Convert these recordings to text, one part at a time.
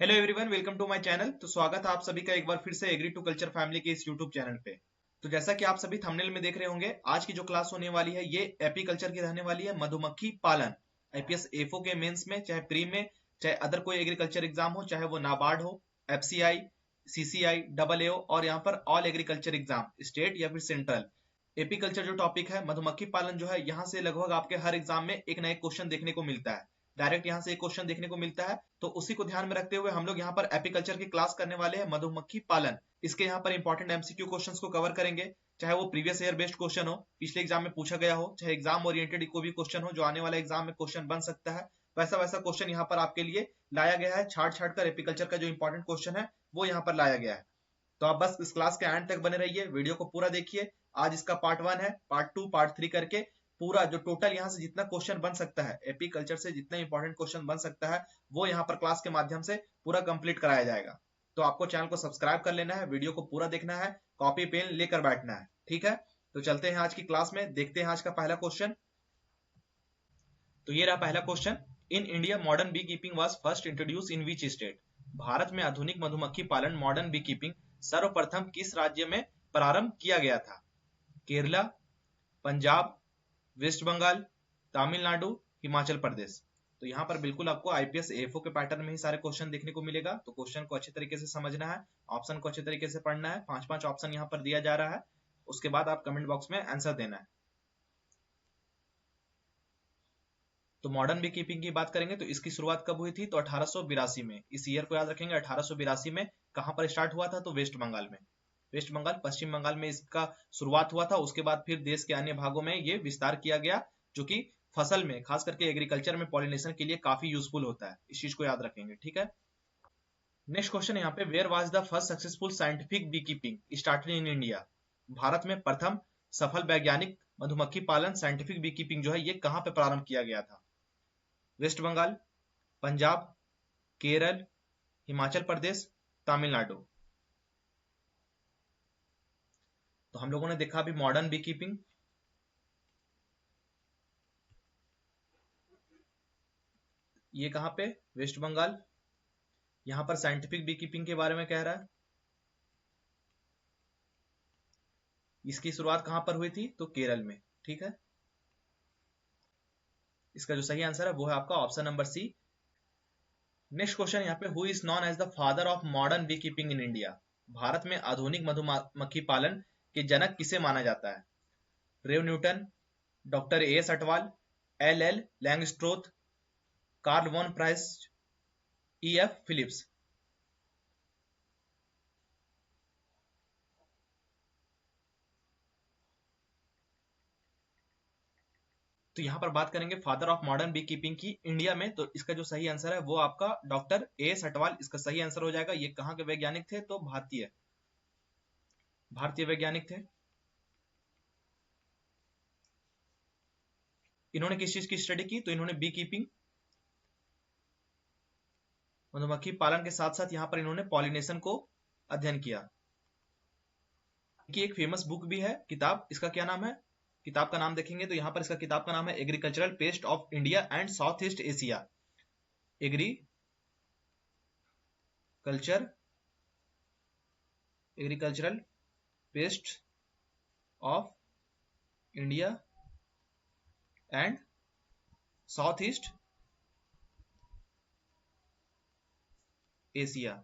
Hello everyone, welcome to my channel. तो स्वागत है आप सभी का एक बार फिर से एग्री टू कल्चर फैमिली के इस यूट्यूब चैनल पे। तो जैसा कि आप सभी थंबनेल में देख रहे होंगे, आज की जो क्लास होने वाली है ये एपीकल्चर की रहने वाली है। मधुमक्खी पालन आईपीएस एफओ के मेंस में, चाहे प्री में, चाहे अदर कोई एग्रीकल्चर एग्जाम हो, चाहे वो नाबार्ड हो, एफसीआई, सीसीआई, डबल एओ और यहाँ पर ऑल एग्रीकल्चर एग्जाम स्टेट या फिर सेंट्रल। एपीकल्चर जो टॉपिक है मधुमक्खी पालन जो है, यहाँ से लगभग आपके हर एग्जाम में एक ना एक क्वेश्चन देखने को मिलता है। डायरेक्ट यहाँ से एक क्वेश्चन देखने को मिलता है, तो उसी को ध्यान में रखते हुए हम लोग यहाँ पर एपीकल्चर की क्लास करने वाले हैं, मधुमक्खी पालन। इसके यहाँ पर इंपॉर्टेंट एमसीक्यू क्वेश्चंस को कवर करेंगे, चाहे वो प्रीवियस ईयर बेस्ड क्वेश्चन हो, पिछले एग्जाम में पूछा गया हो, चाहे एग्जाम ओरिएंटेड कोई भी क्वेश्चन हो जो आने वाले एग्जाम में क्वेश्चन बन सकता है। वैसा वैसा क्वेश्चन यहाँ पर आपके लिए लाया गया है। छाट छाट कर एपीकल्चर का जो इंपॉर्टेंट क्वेश्चन है वो यहाँ पर लाया गया है। तो आप बस इस क्लास के एंड तक बने रहिए, वीडियो को पूरा देखिए। आज इसका पार्ट 1 है, पार्ट 2, पार्ट 3 करके पूरा जो टोटल यहाँ से जितना क्वेश्चन बन सकता है, एपी कल्चर से जितना इंपॉर्टेंट क्वेश्चन बन सकता है, वो यहाँ पर क्लास के माध्यम से पूरा कंप्लीट कराया जाएगा। तो आपको चैनल को सब्सक्राइब कर लेना है, वीडियो को पूरा देखना है, कॉपी पेन लेकर बैठना है, ठीक है। तो चलते हैं आज की क्लास में, देखते हैं आज का पहला क्वेश्चन। तो ये रहा पहला question. In India modern beekeeping was first introduce in which state? Bharat में आधुनिक मधुमक्खी पालन मॉडर्न बी कीपिंग सर्वप्रथम किस राज्य में प्रारंभ किया गया था? केरला, पंजाब, वेस्ट बंगाल, तमिलनाडु, हिमाचल प्रदेश। तो यहाँ पर बिल्कुल आपको आईपीएस एफओ के पैटर्न में ही सारे क्वेश्चन देखने को मिलेगा। तो क्वेश्चन को अच्छे तरीके से समझना है, ऑप्शन को अच्छे तरीके से पढ़ना है। 5-5 ऑप्शन यहाँ पर दिया जा रहा है, उसके बाद आप कमेंट बॉक्स में आंसर देना है। तो मॉडर्न बी कीपिंग की बात करेंगे तो इसकी शुरुआत कब हुई थी? तो 1882 में। इस ईयर को याद रखेंगे। 1882 में कहां पर स्टार्ट हुआ था? तो वेस्ट बंगाल में। वेस्ट बंगाल, पश्चिम बंगाल में इसका शुरुआत हुआ था। उसके बाद फिर देश के अन्य भागों में ये विस्तार किया गया, जो कि फसल में, खास करके एग्रीकल्चर में पॉलिनेशन के लिए काफी यूजफुल होता है। इस चीज को याद रखेंगे, ठीक है। नेक्स्ट क्वेश्चन यहाँ पे, where was the first successful scientific beekeeping started in India? Bharat में प्रथम सफल वैज्ञानिक मधुमक्खी पालन साइंटिफिक बी कीपिंग जो है ये कहाँ पे प्रारंभ किया गया था? वेस्ट बंगाल, पंजाब, केरल, हिमाचल प्रदेश, तमिलनाडु। तो हम लोगों ने देखा अभी मॉडर्न बी कीपिंग, ये कहां पे? वेस्ट बंगाल। यहां पर साइंटिफिक बी कीपिंग के बारे में कह रहा है। इसकी शुरुआत कहां पर हुई थी? तो केरल में, ठीक है। इसका जो सही आंसर है वो है आपका option number C. Next question यहाँ पे, who is known as the father of modern beekeeping in India? Bharat में आधुनिक मधुमक्खी पालन के जनक किसे माना जाता है? Rev Newton, doctor S Atwal, L L Langstroth, Karl von Price, E F Phillips. तो यहाँ पर बात करेंगे father of modern beekeeping की इंडिया में, तो इसका जो सही आंसर है वो आपका डॉक्टर एस अटवाल इसका सही आंसर हो जाएगा। ये कहाँ के वैज्ञानिक थे? तो भारतीय भारतीय वैज्ञानिक थे। इन्होंने किस चीज की स्टडी की? तो इन्होंने बी कीपिंग, मधुमक्खी पालन के साथ साथ यहाँ पर इन्होंने पॉलिनेशन को अध्ययन किया। कि एक फेमस बुक भी है, किताब, इसका क्या नाम है? किताब का नाम देखेंगे तो यहाँ पर इसका किताब का नाम है agricultural pest of India and South East Asia. Agriculture agricultural pest of India and South East Asia,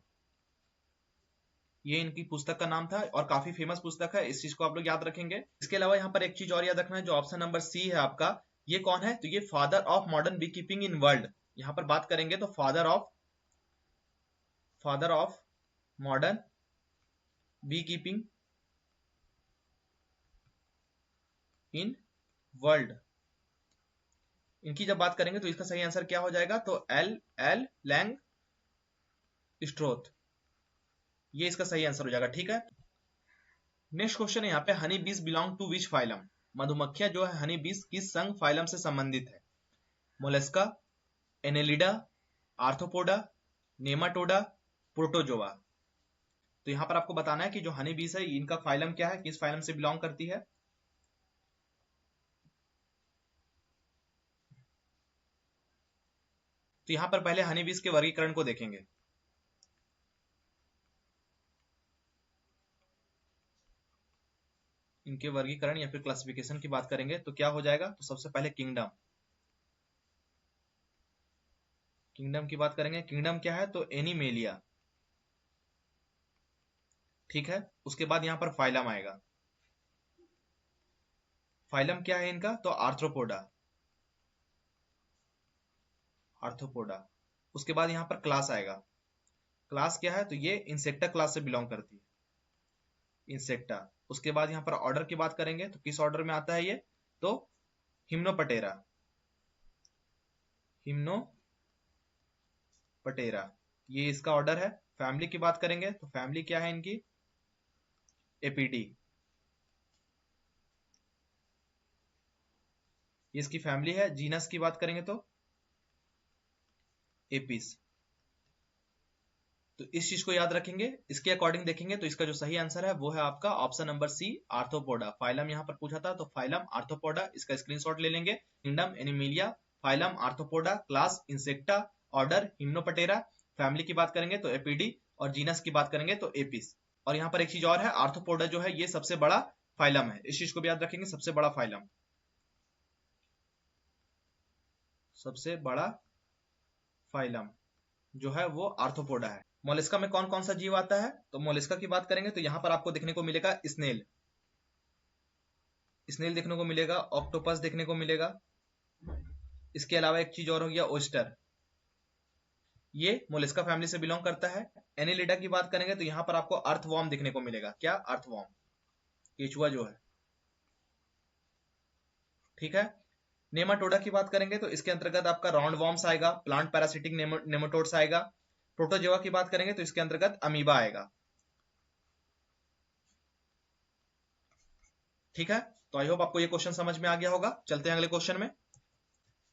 ये इनकी पुस्तक का नाम था और काफी फेमस पुस्तक है। इस चीज को आप लोग याद रखेंगे। इसके अलावा यहाँ पर एक चीज और याद रखना है, जो ऑप्शन नंबर सी है आपका, ये कौन है? तो ये father of modern beekeeping in world. यहाँ पर बात करेंगे तो father of modern beekeeping in world, इनकी जब बात करेंगे तो इसका सही आंसर क्या हो जाएगा? तो एल एल लैंग स्ट्रोथ, ये इसका सही आंसर हो जाएगा, ठीक है। नेक्स्ट क्वेश्चन है यहाँ पे, हनी बीज बिलोंग टू विच फाइलम? मधुमक्खियां जो है हनी बीज किस संघ फाइलम से संबंधित है? Mollusca, Annelida, arthropoda, Nematoda, protozoa. तो यहाँ पर आपको बताना है कि जो हनी बीज है इनका फाइलम क्या है, किस फाइलम से बिलोंग करती है। तो यहाँ पर पहले हनी बीज के वर्गीकरण को देखेंगे। इनके वर्गीकरण या फिर क्लासिफिकेशन की बात करेंगे तो क्या हो जाएगा, तो सबसे पहले किंगडम, किंगडम की बात करेंगे। किंगडम क्या है, तो एनिमेलिया, ठीक है। उसके बाद यहाँ पर फाइलम आएगा। फाइलम क्या है इनका, तो आर्थ्रोपोडा, आर्थ्रोपोडा। उसके बाद यहाँ पर क्लास आएगा। क्लास क्या है, तो ये इंसेक्टा क्लास से बिलोंग करती है, इंसेक्टा। उसके बाद यहाँ पर ऑर्डर की बात करेंगे तो किस ऑर्डर में आता है ये, तो हिम्नोपटेरा, हिम्नोपटेरा, ये इसका ऑर्डर है। फैमिली की बात करेंगे तो फैमिली क्या है इनकी, एपीडी, ये इसकी फैमिली है। जीनस की बात करेंगे तो एपिस। तो इस चीज को याद रखेंगे, इसके अकॉर्डिंग देखेंगे तो इसका जो सही आंसर है वो है आपका option number C, arthropoda. Phylum यहाँ पर पूछा था तो फाइलम आर्थ्रोपोडा, इसका स्क्रीनशॉट ले लेंगे। Kingdom Animalia, phylum Arthropoda, class Insecta, order Hymenoptera, family की बात करेंगे तो एपीडी, और जीनस की बात करेंगे तो एपिस। और यहाँ पर एक चीज और है, आर्थ्रोपोडा जो है ये सबसे बड़ा फाइलम है, इस चीज को भी याद रखेंगे, सबसे बड़ा फाइलम, सबसे बड़ा फाइलम जो है वो आर्थ्रोपोडा है। मोलस्का में कौन कौन सा जीव आता है, तो मोलस्का की बात करेंगे तो यहां पर आपको देखने को मिलेगा स्नेल, स्नेल देखने को मिलेगा, ऑक्टोपस देखने को मिलेगा। इसके अलावा एक चीज और हो गया ओस्टर, ये मोलस्का फैमिली से बिलोंग करता है। एनिलिडा की बात करेंगे तो यहां पर आपको अर्थवॉर्म देखने को मिलेगा। क्या, अर्थवॉर्म, केचुआ जो है, ठीक है। नेमाटोडा की बात करेंगे तो इसके अंतर्गत आपका राउंड वॉर्म्स आएगा, प्लांट पैरासिटिक नेमाटोड्स आएगा। प्रोटोजोआ की बात करेंगे तो इसके अंतर्गत अमीबा आएगा, ठीक है। तो आई होप आपको ये क्वेश्चन समझ में आ गया होगा। चलते हैं अगले क्वेश्चन में।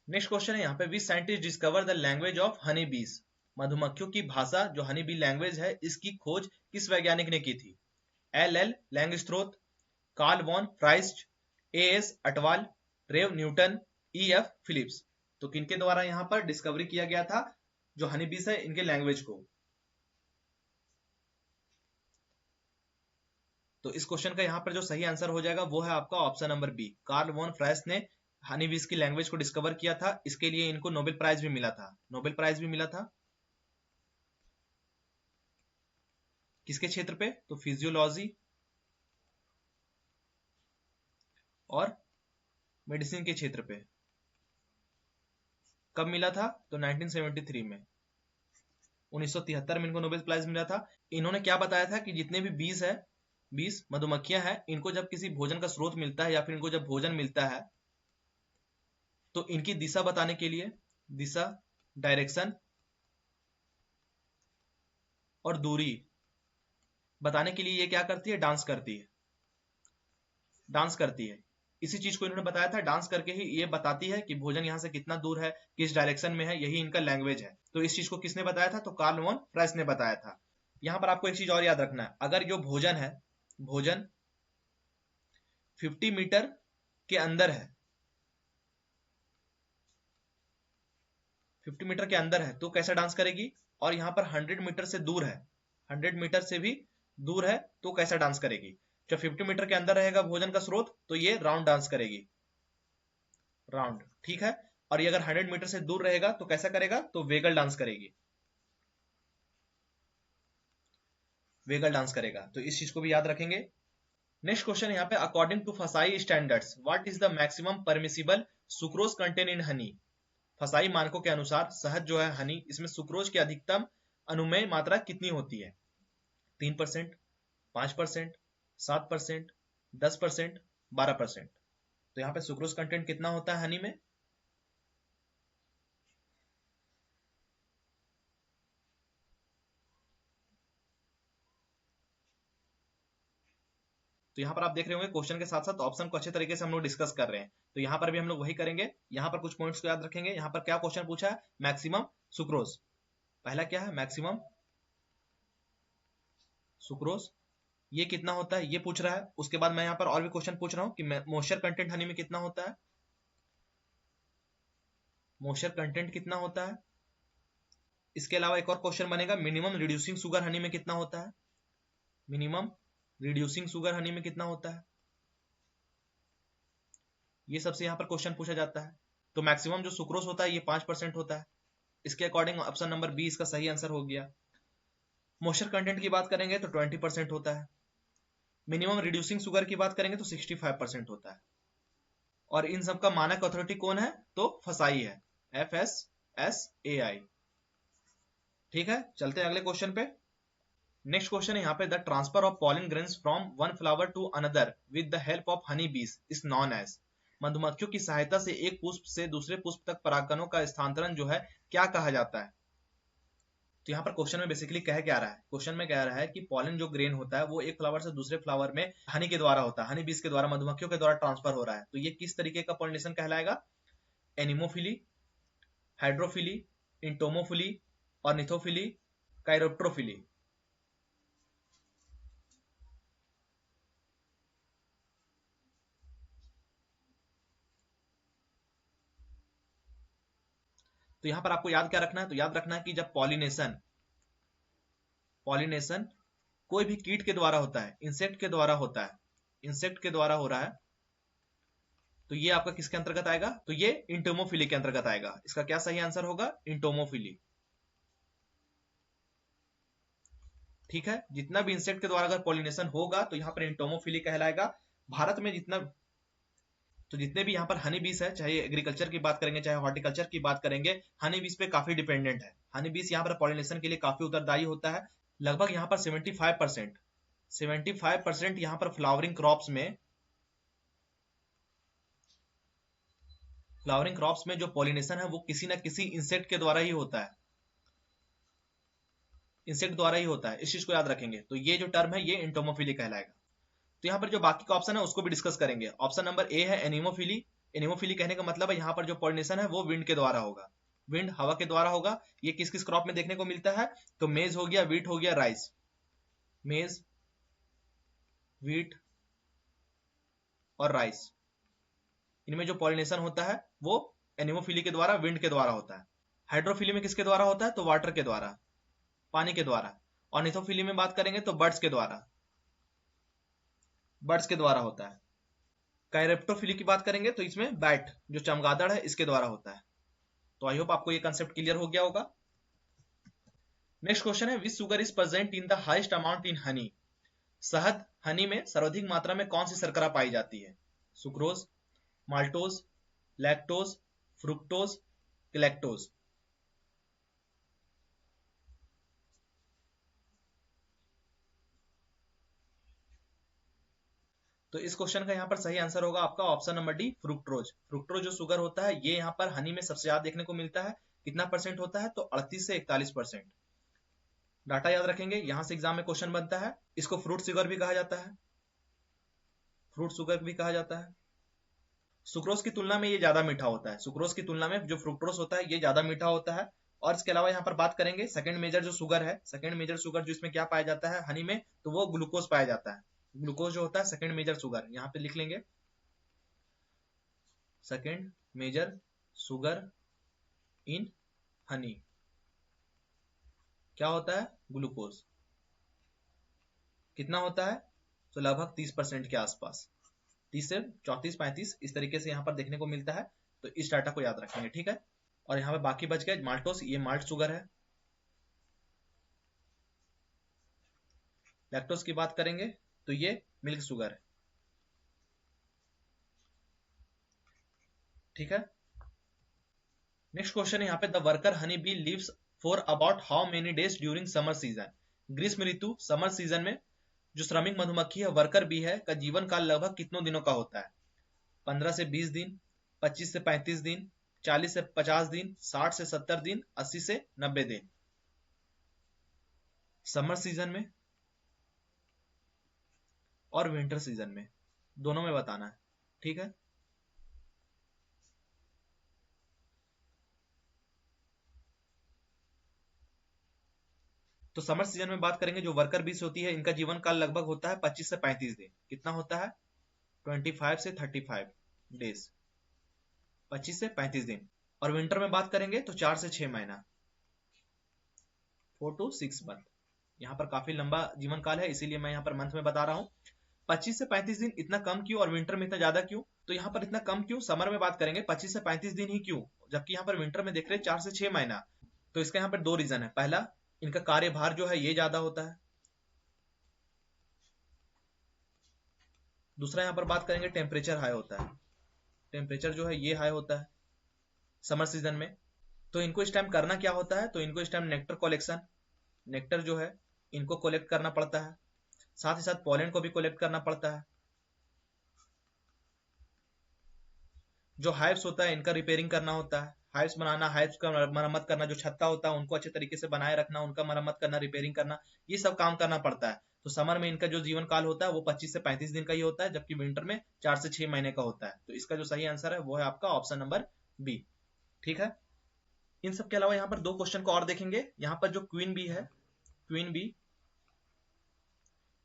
नेक्स्ट क्वेश्चन है यहाँ पे, which scientist discover the language of honey बीज, मधुमक्खियों की भाषा जो हनी बी लैंग्वेज है, इसकी खोज किस वैज्ञानिक ने की थी। L Langstroth, Karl von Frisch, A S Atwal, Rev Newton, E F Phillips. तो किनके द्वारा यहाँ पर डिस्कवरी किया गया था जो हनी बीज है इनके लैंग्वेज को। तो इस क्वेश्चन का यहाँ पर जो सही आंसर हो जाएगा वो है आपका option number B, Karl von Frisch ने हनी बीज की लैंग्वेज को डिस्कवर किया था। इसके लिए इनको नोबेल प्राइज भी मिला था, नोबेल प्राइज भी मिला था। किसके क्षेत्र पे, तो फिजियोलॉजी और मेडिसिन के क्षेत्र पे। कब मिला था, तो 1973 में, 1973 में इनको नोबेल प्राइज मिला था। इन्होंने क्या बताया था कि जितने भी बीज है, बीज मधुमक्खियां हैं, इनको जब किसी भोजन का स्रोत मिलता है या फिर इनको जब भोजन मिलता है तो इनकी दिशा बताने के लिए, दिशा, डायरेक्शन और दूरी बताने के लिए ये क्या करती है, डांस करती है, डांस करती है। इसी चीज को इन्होंने बताया था, डांस करके ही ये बताती है कि भोजन यहाँ से कितना दूर है, किस डायरेक्शन में है, यही इनका लैंग्वेज है। तो इस चीज को किसने बताया था, तो कार्ल वॉन फ्राइस्ट ने बताया था। यहाँ पर आपको एक चीज और याद रखना है, अगर जो भोजन है, भोजन 50 मीटर के अंदर है, 50 मीटर के अंदर है तो कैसा डांस करेगी, और यहाँ पर 100 मीटर से दूर है, 100 मीटर से भी दूर है तो कैसा डांस करेगी। जब 50 मीटर के अंदर रहेगा भोजन का स्रोत तो ये राउंड डांस करेगी, राउंड, ठीक है। और ये अगर 100 मीटर से दूर रहेगा तो कैसा करेगा, तो वेगल डांस करेगी, वेगल डांस करेगा। तो इस चीज को भी याद रखेंगे। नेक्स्ट क्वेश्चन यहाँ पे, अकॉर्डिंग टू फसाई standards what is the maximum permissible sucrose content in Honey. फसाई मानकों के अनुसार शहद जो है हनी, इसमें सुक्रोज की अधिकतम अनुमेय मात्रा कितनी होती है, 3%, 5%, 7%, 10%, 12%। तो यहाँ पे सुक्रोज कंटेंट कितना होता है हनी में, तो यहाँ पर आप देख रहे होंगे क्वेश्चन के साथ साथ ऑप्शन को अच्छे तरीके से हम लोग डिस्कस कर रहे हैं। तो यहाँ पर भी हम लोग वही करेंगे, यहाँ पर कुछ पॉइंट्स को याद रखेंगे। यहाँ पर क्या क्वेश्चन पूछा है, मैक्सिमम सुक्रोज, पहला क्या है मैक्सिमम सुक्रोज, ये कितना होता है ये पूछ रहा है। उसके बाद मैं यहाँ पर और भी क्वेश्चन पूछ रहा हूँ कि मॉइस्चर कंटेंट हनी में कितना होता है, मॉइस्चर कंटेंट कितना होता है। इसके अलावा एक और क्वेश्चन बनेगा, मिनिमम रिड्यूसिंग शुगर हनी में कितना होता है, मिनिमम रिड्यूसिंग शुगर हनी में कितना होता है। ये सबसे यहाँ पर क्वेश्चन पूछा जाता है। तो मैक्सिमम जो सुक्रोज होता है ये 5% होता है। इसके अकॉर्डिंग ऑप्शन नंबर बी इसका सही आंसर हो गया। मॉइस्चर कंटेंट की बात करेंगे तो 20% होता है। मिनिमम रिड्यूसिंग शुगर की बात करेंगे तो 65% होता है। और इन सब का मानक अथॉरिटी कौन है? तो फसाई है, FSSAI। ठीक है, चलते हैं अगले क्वेश्चन पे। नेक्स्ट क्वेश्चन है यहाँ पे, the transfer of pollen grains from one flower to another with the help of honey bees is known as. मधुमक्खियों की सहायता से एक पुष्प से दूसरे पुष्प तक परागकणों का स्थानांतरण जो है क्या कहा जाता है? तो यहाँ पर क्वेश्चन में बेसिकली कह क्या रहा है? क्वेश्चन में कह रहा है कि पॉलन जो ग्रेन होता है वो एक फ्लावर से दूसरे फ्लावर में हनी के द्वारा होता है, हनी बीज के द्वारा, मधुमक्खियों के द्वारा ट्रांसफर हो रहा है। तो ये किस तरीके का पॉलिनेशन कहलाएगा? Anemophily, hydrophily, entomophily, ornithophily, chiropterophily. तो यहां पर आपको याद क्या रखना है? तो याद रखना है कि जब पॉलिनेशन पॉलिनेशन कोई भी कीट के द्वारा होता है, इंसेक्ट के द्वारा होता है, इंसेक्ट के द्वारा हो रहा है, तो ये आपका किसके अंतर्गत आएगा? तो ये इंटोमोफिली के अंतर्गत आएगा। इसका क्या सही आंसर होगा? इंटोमोफिली। ठीक है, जितना भी इंसेक्ट के द्वारा अगर पॉलिनेशन होगा तो यहाँ पर इंटोमोफिली कहलाएगा। भारत में जितने भी यहाँ पर हनी बीस है, चाहे एग्रीकल्चर की बात करेंगे चाहे हॉर्टिकल्चर की बात करेंगे, हनी बीस पे काफी डिपेंडेंट है। हनी बीस यहाँ पर पॉलिनेशन के लिए काफी उत्तरदायी होता है। लगभग यहाँ पर 75% यहाँ पर फ्लावरिंग क्रॉप्स में जो पॉलिनेशन है वो किसी ना किसी इंसेक्ट के द्वारा ही होता है, इंसेक्ट द्वारा ही होता है। इस चीज को याद रखेंगे। तो ये जो टर्म है ये इंटोमोफिली कहलाएगा। तो यहाँ पर जो बाकी का ऑप्शन है उसको भी डिस्कस करेंगे। ऑप्शन नंबर ए है एनिमोफिली। एनिमोफिली कहने का मतलब है यहाँ पर जो पॉलिनेशन है वो विंड के द्वारा होगा, विंड हवा के द्वारा होगा। ये किस किस क्रॉप में देखने को मिलता है? तो मेज हो गया, वीट हो गया, राइस। मेज, वीट और राइस, इनमें जो पॉलिनेशन होता है वो एनिमोफिली के द्वारा, विंड के द्वारा होता है। हाइड्रोफिली में किसके द्वारा होता है? तो वाटर के द्वारा, पानी के द्वारा। और ऑर्निथोफिली में बात करेंगे तो बर्ड्स के द्वारा होता है। काइरेप्टोफिली की बात करेंगे तो इसमें बैट, जो चमगादड़ है, इसके द्वारा होता है। तो आई होप आपको ये कंसेप्ट क्लियर हो गया होगा। नेक्स्ट क्वेश्चन है, which sugar is present in the highest amount in honey. शहद, हनी में सर्वाधिक मात्रा में कौन सी शर्करा पाई जाती है? Sucrose, maltose, lactose, fructose, lactose. तो इस क्वेश्चन का यहाँ पर सही आंसर होगा आपका option number D, fructose. Fructose जो शुगर होता है ये यहाँ पर हनी में सबसे ज्यादा देखने को मिलता है। कितना परसेंट होता है? तो 38 से 41%। डाटा याद रखेंगे, यहां से एग्जाम में क्वेश्चन बनता है। इसको फ्रूट शुगर भी कहा जाता है, फ्रूट शुगर भी कहा जाता है। सुक्रोज की तुलना में ये ज्यादा मीठा होता है। सुक्रोज की तुलना में जो फ्रुक्टोज होता है ये ज्यादा मीठा होता है। और इसके अलावा यहाँ पर बात करेंगे सेकंड मेजर जो शुगर है, सेकंड मेजर शुगर जो इसमें क्या पाया जाता है हनी में, तो वो ग्लूकोज पाया जाता है। ग्लूकोज जो होता है सेकंड मेजर शुगर, यहाँ पे लिख लेंगे second major sugar in honey क्या होता है? ग्लूकोज। कितना होता है? तो लगभग 30% के आसपास, 30 से 34, 35 इस तरीके से यहाँ पर देखने को मिलता है। तो इस डाटा को याद रखेंगे, ठीक है। और यहाँ पे बाकी बच गए माल्टोस, ये माल्ट शुगर है। लैक्टोज की बात करेंगे तो ये मिल्क शुगर है, ठीक है। नेक्स्ट क्वेश्चन है यहाँ पे, the worker honey bee lives for about how many days during summer season. ग्रीष्म ऋतु, समर सीजन में जो श्रमिक मधुमक्खी है, वर्कर बी है, का जीवन काल लगभग कितनों दिनों का होता है? 15 से 20 दिन, 25 से 35 दिन, 40 से 50 दिन, 60 से 70 दिन, 80 से 90 दिन। समर सीजन में और विंटर सीजन में, दोनों में बताना है, ठीक है। तो समर सीजन में बात करेंगे, जो वर्कर बीस होती है इनका जीवन काल लगभग होता है 25 से 35 दिन। कितना होता है? 25 से 35 डेज, 25 से 35 दिन। और विंटर में बात करेंगे तो 4 से 6 महीना, 4 to 6 मंथ। यहाँ पर काफी लंबा जीवन काल है, इसीलिए मैं यहाँ पर मंथ में बता रहा हूँ। 25 से 35 दिन इतना कम क्यों और विंटर में इतना ज्यादा क्यों? तो यहाँ पर इतना कम क्यों? समर में बात करेंगे 25 से 35 दिन ही क्यों, जबकि यहाँ पर विंटर में देख रहे हैं 4 से 6 महीना। तो इसका यहाँ पर दो रीजन है। पहला, इनका कार्यभार जो है ये ज्यादा होता है। दूसरा यहाँ पर बात करेंगे टेम्परेचर हाई होता है। टेम्परेचर जो है ये हाई होता है समर सीजन में। तो इनको इस टाइम करना क्या होता है? तो इनको इस टाइम नेक्टर कलेक्शन, नेक्टर जो है इनको कलेक्ट करना पड़ता है, साथ ही साथ पॉलन को भी कलेक्ट करना पड़ता है। जो हाइव्स होता है इनका रिपेयरिंग करना होता है, हाइव्स बनाना, हाइव्स का मरम्मत करना, जो छत्ता होता है उनको अच्छे तरीके से बनाए रखना, उनका मरम्मत करना, रिपेयरिंग करना, ये सब काम करना पड़ता है। तो समर में इनका जो जीवन काल होता है वो 25 से 35 दिन का ही होता है, जबकि विंटर में 4 से 6 महीने का होता है। तो इसका जो सही आंसर है वो है आपका ऑप्शन नंबर बी। ठीक है। इन सब के अलावा यहाँ पर दो क्वेश्चन को और देखेंगे। यहाँ पर जो क्वीन बी है, क्वीन बी,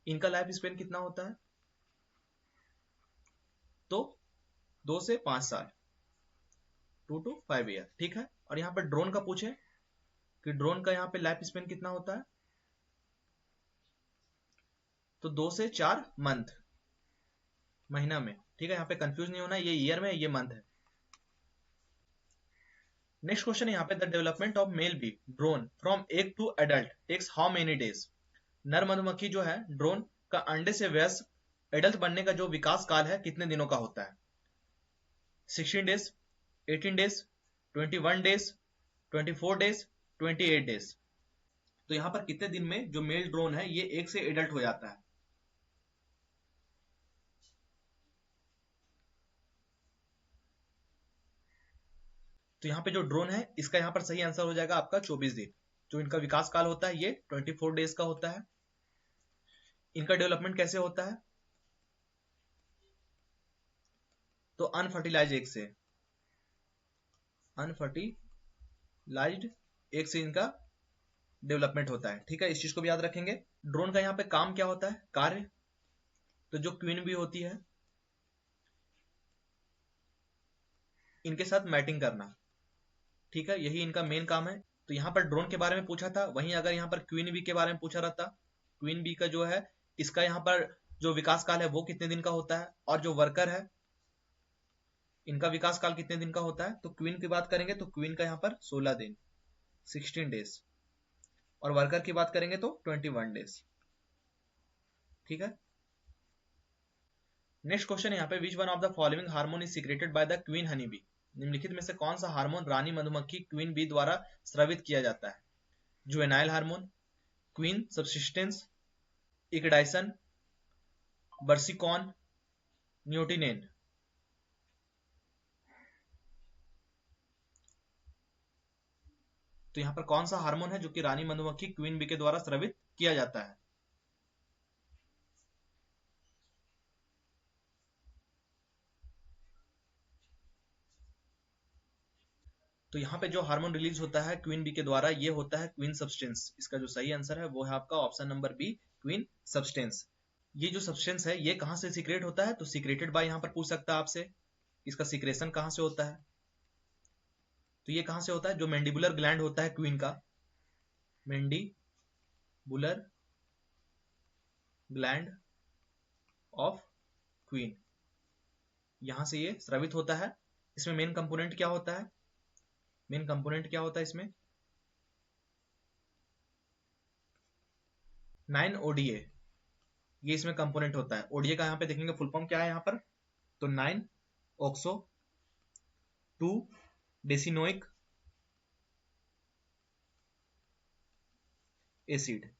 इनका लाइफ स्पेन कितना होता है? तो 2 से 5 साल, 2 to 5 ईयर। ठीक है। और यहाँ पर ड्रोन का पूछे कि ड्रोन का यहाँ पे लाइफ स्पेन कितना होता है? तो 2 से 4 मंथ, महीना में। ठीक है, यहाँ पे कंफ्यूज नहीं होना, ये ईयर में, ये मंथ है। नेक्स्ट क्वेश्चन यहाँ पे, the development of male bee drone from egg to adult takes how many days? नर मधुमक्खी जो है ड्रोन का अंडे से वयस्क एडल्ट बनने का जो विकास काल है कितने दिनों का होता है? 16 days, 18 days, 21 days, 24 days, 28 days. तो यहाँ पर कितने दिन में जो मेल ड्रोन है ये एग से एडल्ट हो जाता है? तो यहाँ पे जो ड्रोन है इसका यहाँ पर सही आंसर हो जाएगा आपका 24 दिन। जो इनका विकास काल होता है ये 24 डेज का होता है। इनका डेवलपमेंट कैसे होता है? तो अनफर्टिलाइज एग से, अनफर्टिलाइज्ड एग से इनका डेवलपमेंट होता है। ठीक है, इस चीज को भी याद रखेंगे। ड्रोन का यहाँ पे काम क्या होता है, कार्य? तो जो क्वीन बी होती है इनके साथ मैटिंग करना। ठीक है, यही इनका मेन काम है। तो यहाँ पर ड्रोन के बारे में पूछा था, वहीं अगर यहाँ पर क्वीन बी के बारे में पूछा रहता, क्वीन बी का जो है इसका यहाँ पर जो विकास काल है वो कितने दिन का होता है, और जो वर्कर है इनका विकास काल कितने दिन का होता है? तो क्वीन की बात करेंगे तो क्वीन का यहाँ पर 16 दिन, 16 डेज, और वर्कर की बात करेंगे तो 21 डेज। ठीक है। नेक्स्ट क्वेश्चन यहाँ पे, which one of the following hormone is secreted by the queen honey bee? निम्नलिखित में से कौन सा हार्मोन रानी मधुमक्खी क्वीन बी द्वारा स्रावित किया जाता है? Juvenile hormone, queen subsistence, ecdysone, bursicon, neotenin. तो यहाँ पर कौन सा हार्मोन है जो कि रानी मधुमक्खी क्वीन बी के द्वारा स्रावित किया जाता है? तो यहाँ पे जो हार्मोन रिलीज होता है क्वीन बी के द्वारा ये होता है क्वीन सब्सटेंस। इसका जो सही आंसर है वो है आपका option number B, queen substance. ये जो सब्सटेंस है ये कहाँ से सीक्रेट होता है? तो सीक्रेटेड बाय यहाँ पर पूछ सकता है आपसे, इसका सीक्रेशन कहाँ से होता है? तो ये कहाँ से होता है? जो मैंडिबुलर ग्लैंड होता है क्वीन का, मैंडिबुलर ग्लैंड ऑफ क्वीन, यहां से ये स्रावित होता है। इसमें मेन कंपोनेंट क्या होता है? मेन कंपोनेंट क्या होता है इसमें? 9-ODA, ये इसमें कंपोनेंट होता है। ओडीए का यहाँ पे देखेंगे फुल फॉर्म क्या है यहाँ पर, तो 9-ऑक्सो 2 डेसिनोइक एसिड,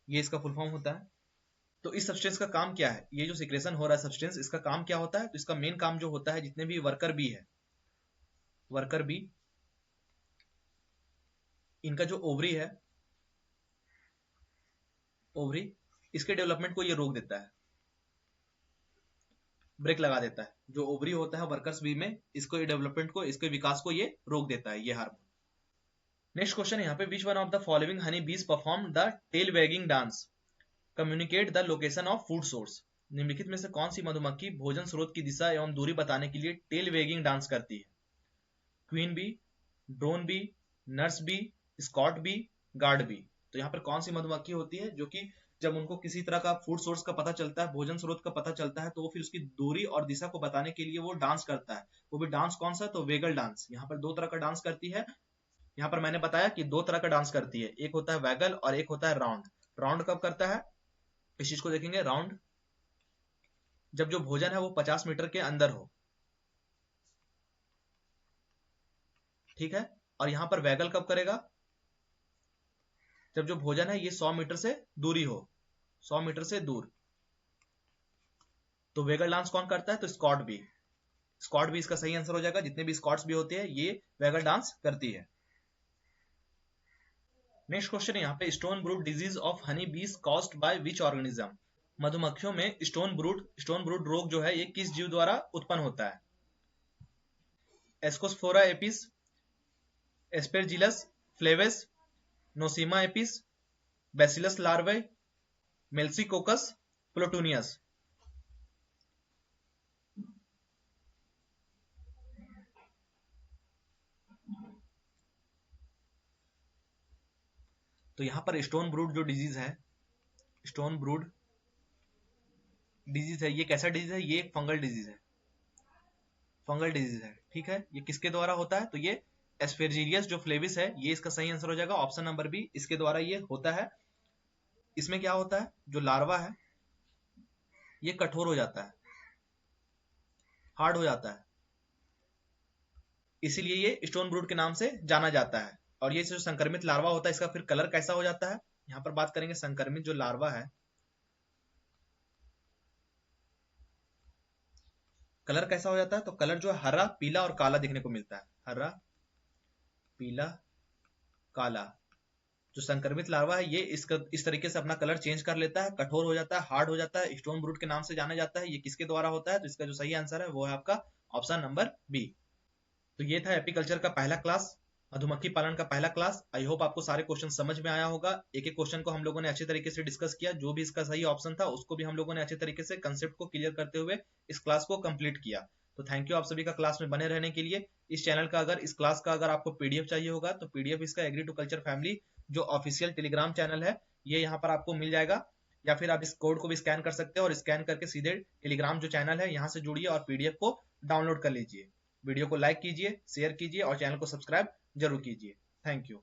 ये इसका फुल फॉर्म होता है। तो इस सब्सटेंस का काम क्या है? ये जो सिक्रेशन हो रहा है सब्सटेंस, इसका काम क्या होता है? तो इसका मेन काम जो होता है, जितने भी वर्कर बी है, वर्कर बी, इनका जो ओवरी है, ओवरी, इसके डेवलपमेंट को ये रोक देता है, ब्रेक लगा देता है। जो ओवरी होता है वर्कर्स बी में, इसको ये डेवलपमेंट को, इसके विकास को ये रोक देता है, ये हार्मोन। नेक्स्ट क्वेश्चन यहाँ पे, which one of the following honey bees perform the tail wagging dance communicate the location of food source? निम्नलिखित में से कौन सी मधुमक्खी भोजन स्रोत की दिशा एवं दूरी बताने के लिए टेल वैगिंग डांस करती है? Queen bee, drone bee, nurse bee, scout bee, guard bee. तो यहाँ पर कौन सी मधुमक्खी होती है जो कि जब उनको किसी तरह का फूड सोर्स का पता चलता है, भोजन स्रोत का पता चलता है, तो वो फिर उसकी दूरी और दिशा को बताने के लिए वो डांस करता है। वो भी डांस कौन सा? तो वेगल डांस। यहाँ पर दो तरह का डांस करती है। यहाँ पर मैंने बताया कि दो तरह का डांस करती है, एक होता है वैगल और एक होता है राउंड। राउंड कब करता है? इस चीज को देखेंगे। राउंड जब जो भोजन है वो 50 मीटर के अंदर हो, ठीक है। और यहाँ पर वैगल कब करेगा? जब जो भोजन है ये 100 मीटर से दूरी हो, 100 मीटर से दूर। तो वेगल डांस कौन करता है? तो स्कॉट बी। स्कॉट बी इसका सही आंसर हो जाएगा। जितने भी स्कॉट्स भी होते हैं ये वेगल डांस करती है। नेक्स्ट क्वेश्चन यहाँ पे, stone brood disease of honey बीज कॉज्ड बाय विच ऑर्गेनिज्म? मधुमक्खियों में स्टोन ब्रूड रोग जो है ये किस जीव द्वारा उत्पन्न होता है? एस्कोस्फोरा एपिस, एस्पेरजिलस फ्लेवेस, नोसिमा एपिस, बैसिलस लार्वे, मेल्सिकोकस प्लोटूनियस। तो यहाँ पर स्टोन ब्रूड जो डिजीज है, स्टोन ब्रूड डिजीज है, ये कैसा डिजीज है? ये एक फंगल डिजीज है। फंगल डिजीज है, ठीक है। ये किसके द्वारा होता है? तो ये एस्पेरजिलियस जो फ्लेविस है, ये इसका सही आंसर हो जाएगा। ऑप्शन नंबर बी, इसके द्वारा ये होता है। इसमें क्या होता है? जो लार्वा है ये कठोर हो जाता है, हार्ड हो जाता है, इसीलिए ये स्टोन ब्रूड के नाम से जाना जाता है। और ये जो संक्रमित लार्वा होता है इसका फिर कलर कैसा हो जाता है? यहाँ पर बात करेंगे संक्रमित जो लार्वा है, कलर कैसा हो जाता है? तो कलर जो है हरा, पीला और काला देखने को मिलता है। हरा, पीला, काला। जो संक्रमित लार्वा है ये इस तरीके से अपना कलर चेंज कर लेता है, कठोर हो जाता है, हार्ड हो जाता है, स्टोन ब्रूड के नाम से जाना जाता है। ये किसके द्वारा होता है? तो इसका जो सही आंसर है वो है आपका ऑप्शन नंबर बी। तो ये था एपीकल्चर का पहला क्लास, मधुमक्खी पालन का पहला क्लास। आई होप आपको सारे क्वेश्चन समझ में आया होगा। एक एक क्वेश्चन को हम लोगों ने अच्छे तरीके से डिस्कस किया, जो भी इसका सही ऑप्शन था उसको भी हम लोगों ने अच्छे तरीके से कंसेप्ट को क्लियर करते हुए इस क्लास को कंप्लीट किया। तो थैंक यू आप सभी का क्लास में बने रहने के लिए। इस चैनल का इस क्लास का अगर आपको पीडीएफ चाहिए होगा तो पीडीएफ इसका एग्री टू कल्चर फैमिली जो ऑफिशियल टेलीग्राम चैनल है ये यहाँ पर आपको मिल जाएगा, या फिर आप इस कोड को भी स्कैन कर सकते हैं और स्कैन करके सीधे टेलीग्राम जो चैनल है यहाँ से जुड़िए और पीडीएफ को डाउनलोड कर लीजिए। वीडियो को लाइक कीजिए, शेयर कीजिए और चैनल को सब्सक्राइब जरूर कीजिए। Thank you.